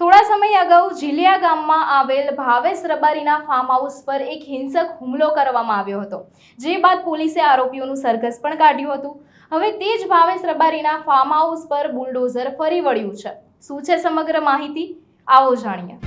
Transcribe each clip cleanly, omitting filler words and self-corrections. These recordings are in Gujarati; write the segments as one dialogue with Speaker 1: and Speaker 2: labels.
Speaker 1: થોડા સમય અગાઉ જીલિયા ગામમાં આવેલ ભાવેશ રબારીના ફાર્મ હાઉસ પર એક હિંસક હુમલો કરવામાં આવ્યો હતો, જે બાદ પોલીસે આરોપીઓનું સરઘસ પણ કાઢ્યું હતું। હવે તે જ ભાવેશ રબારીના ફાર્મ હાઉસ પર બુલડોઝર ફરી વળ્યું છે। શું છે સમગ્ર માહિતી, આવો જાણીએ।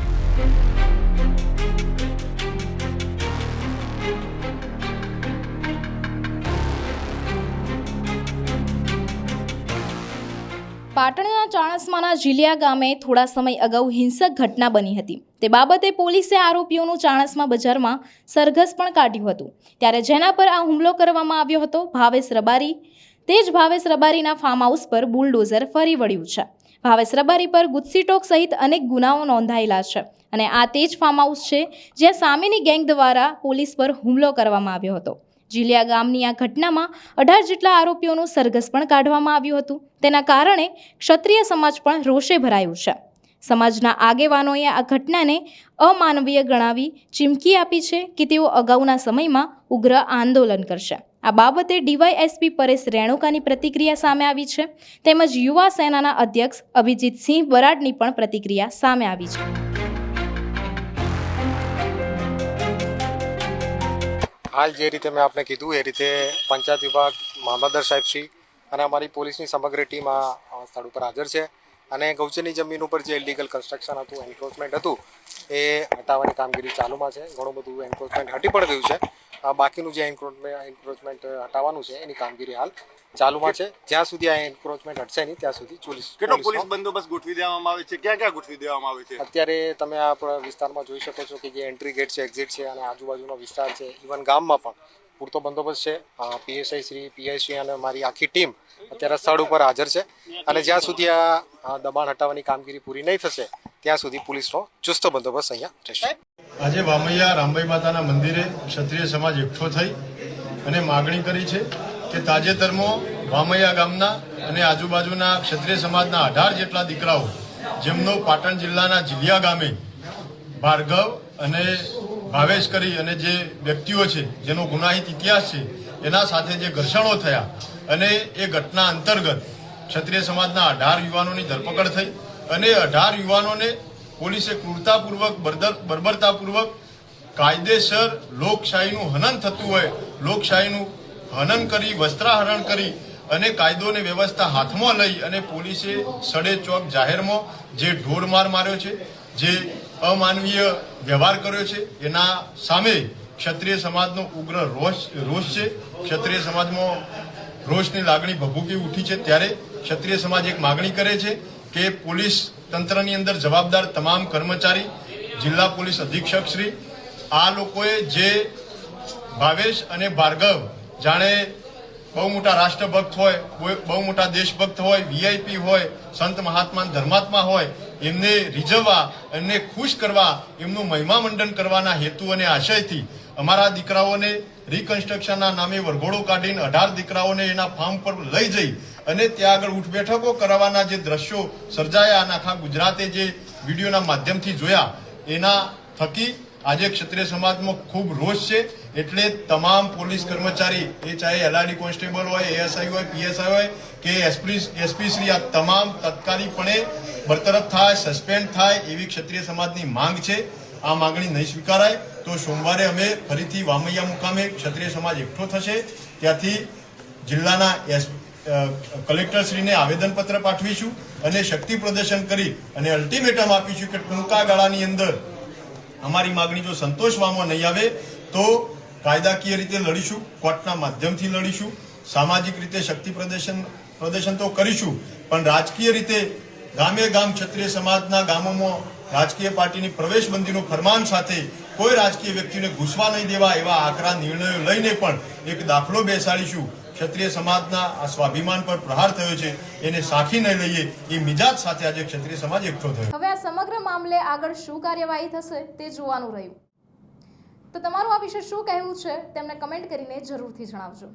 Speaker 1: પાટણના ચાણસ્માના જીલિયા ગામે થોડા સમય અગાઉ હિંસક ઘટના બની હતી। તે બાબતે પોલીસે આરોપીઓનું ચાણસ્મા બજારમાં સરઘસ પણ કાઢ્યું હતું। ત્યારે જેના પર આ હુમલો કરવામાં આવ્યો હતો ભાવેશ રબારી, તે જ ભાવેશ રબારીના ફાર્મ હાઉસ પર બુલડોઝર ફરી વળ્યું છે। ભાવેશ રબારી પર ગુસ્સીટોક સહિત અનેક ગુનાઓ નોંધાયેલા છે અને આ તે જ ફાર્મ હાઉસ છે જ્યાં સામેની ગેંગ દ્વારા પોલીસ પર હુમલો કરવામાં આવ્યો હતો। જીલિયા ગામની આ ઘટનામાં 18 જેટલા આરોપીઓનું સરઘસ પણ કાઢવામાં આવ્યું હતું। તેના કારણે ક્ષત્રિય સમાજ પણ રોષે ભરાયું છે। સમાજના આગેવાનોએ આ ઘટનાને અમાનવીય ગણાવી ચીમકી આપી છે કે તેઓ અગાઉના સમયમાં ઉગ્ર આંદોલન કરશે। આ બાબતે ડીવાયએસપી પરેશ રેણુકાની પ્રતિક્રિયા સામે આવી છે, તેમજ યુવા સેનાના અધ્યક્ષ અભિજીતસિંહ બરાડની પણ પ્રતિક્રિયા સામે આવી છે।
Speaker 2: हाल जे रीते मैं आपने कीधु ए रीते पंचायत विभाग मामलतदार साहेब श्री અને અમારી પોલીસની સમગ્ર ટીમ આ સ્થળ ઉપર હાજર છે અને ગૌચરની જમીન ઉપર જે ઇલીગલ કન્સ્ટ્રક્શન હતું, એન્ક્રોચમેન્ટ હતું, એ હટાવવાની કામગીરી ચાલુમાં છે। ઘણું બધું એન્ક્રોચમેન્ટ હટી પણ ગયું છે। બાકીનું જે એન્ક્રોચમેન્ટ હટાવવાનું છે એની કામગીરી હાલ ચાલુમાં છે। જ્યાં સુધી આ એન્ક્રોચમેન્ટ હટશે નહીં ત્યાં સુધી
Speaker 3: પોલીસ બંદોબસ્ત ગોઠવી દેવામાં આવે છે? ક્યાં ક્યાં ગોઠવી દેવામાં આવે છે?
Speaker 2: અત્યારે તમે આ વિસ્તારમાં જોઈ શકો છો કે જે એન્ટ્રી ગેટ છે, એક્ઝિટ છે અને આજુબાજુનો વિસ્તાર છે, ઇવન ગામમાં પણ પૂરતો બંદોબસ્ત છે। પીએસઆઈ શ્રી, પીઆઈ શ્રી અને મારી આખી ટીમ અત્યારે સ્થળ ઉપર હાજર છે અને જ્યાં સુધી આ દબાણ હટાવવાની કામગીરી પૂરી નહીં થશે ત્યાં સુધી પોલીસનો ચુસ્ત બંદોબસ્ત અહીંયા રહેશે।
Speaker 4: આજે વામૈયા રામભાઈ માતાના મંદિરે ક્ષત્રિય સમાજ એકઠો થઈ અને માગણી કરી છે કે તાજેતરમાં વામૈયા ગામના અને આજુબાજુના ક્ષત્રિય સમાજના 18 જેટલા દીકરાઓ, જેમનો પાટણ જિલ્લાના જીલિયા ગામે ભાર્ગવ અને ભાવેશ કરી અને જે વ્યક્તિઓ છે જેનો ગુનાહિત ઇતિહાસ છે એના સાથે જે ઘર્ષણો થયા અને એ ઘટના અંતર્ગત ક્ષત્રિય સમાજના 18 યુવાનોની ધરપકડ થઈ અને 18 યુવાનોને પોલીસે ક્રૂરતાપૂર્વક, બર્બરતાપૂર્વક કાયદેસર લોકશાહીનું હનન થતું હોય, લોકશાહીનું હનન કરી, વસ્ત્રાહરણ કરી અને કાયદો અને વ્યવસ્થા હાથમાં લઈ અને પોલીસે સડે ચોક જાહેરમાં જે ઢોરમાર માર્યો છે, જે અમાનવીય વ્યવહાર કર્યો છે, એના સામે ક્ષત્રિય સમાજનો ઉગ્ર રોષ છે। ક્ષત્રિય સમાજમાં રોષની લાગણી ભભૂકી ઉઠી છે। ત્યારે ક્ષત્રિય સમાજ એક માગણી કરે છે કે પોલીસ તંત્રની અંદર જવાબદાર તમામ કર્મચારી, જિલ્લા પોલીસ અધિક્ષક શ્રી, આ લોકોએ જે ભાવેશ અને ભાર્ગવ જાણે બહુ મોટા રાષ્ટ્રભક્ત હોય, બહુ મોટા દેશભક્ત હોય, વીઆઈપી હોય, સંત મહાત્મા ધર્માત્મા હોય, એમને રીઝવવા, એમને ખુશ કરવા, એમનું મહિમા મંડન કરવાના હેતુ અને આશયથી અમારા દીકરાઓને રિકન્સ્ટ્રક્શનના નામે વરઘોડો કાઢીને 18 દીકરાઓને એના ફાર્મ પર લઈ જઈ અને ત્યાં આગળ ઉઠ બેઠકો કરવાના જે દ્રશ્યો સર્જાયા અને આખા ગુજરાતે જે વિડીયોના માધ્યમથી જોયા, એના થકી આજે ક્ષત્રિય સમાજમાં ખૂબ રોષ છે। એટલે તમામ પોલીસ કર્મચારી, એ ચાહે એલઆરડી કોન્સ્ટેબલ હોય, એએસઆઈ હોય, પીએસઆઈ હોય કે એસપી શ્રી, આ તમામ તાત્કાલિકપણે બરતરફ થાય, સસ્પેન્ડ થાય એવી ક્ષત્રિય સમાજની માંગ છે। આ માંગણી નહીં સ્વીકારાય તો સોમવારે અમે ફરીથી વામૈયા મુકામે ક્ષત્રિય સમાજ એકઠો થશે। ત્યાંથી જિલ્લાના કલેક્ટરશ્રીને આવેદનપત્ર પાઠવીશું અને શક્તિ પ્રદર્શન કરી અને અલ્ટિમેટમ આપીશું કે ટૂંકા ગાળાની અંદર અમારી માગણી જો સંતોષવામાં નહીં આવે તો કાયદાકીય રીતે લડીશું, કોર્ટના માધ્યમથી લડીશું, સામાજિક રીતે શક્તિ પ્રદર્શન તો કરીશું, પણ રાજકીય રીતે ગામે ગામ ક્ષત્રિય સમાજના ગામોમાં રાજકીય પાર્ટીની પ્રવેશબંધીનો ફરમાન સાથે કોઈ રાજકીય વ્યક્તિને ઘૂસવા નહીં દેવા એવા આકરા નિર્ણયો લઈને પણ એક દાખલો બેસાડીશું। ક્ષત્રિય સમાજના આ સ્વાભિમાન પર પ્રહાર થયો છે, એને સાખી નહીં લઈએ એ મિજાજ સાથે આજે ક્ષત્રિય સમાજ એકઠો થયો।
Speaker 1: હવે આ સમગ્ર મામલે આગળ શું કાર્યવાહી થશે તે જોવાનું રહ્યું। તો તમારું આ વિશે શું કહેવું છે તેમને કમેન્ટ કરીને જરૂરથી જણાવજો।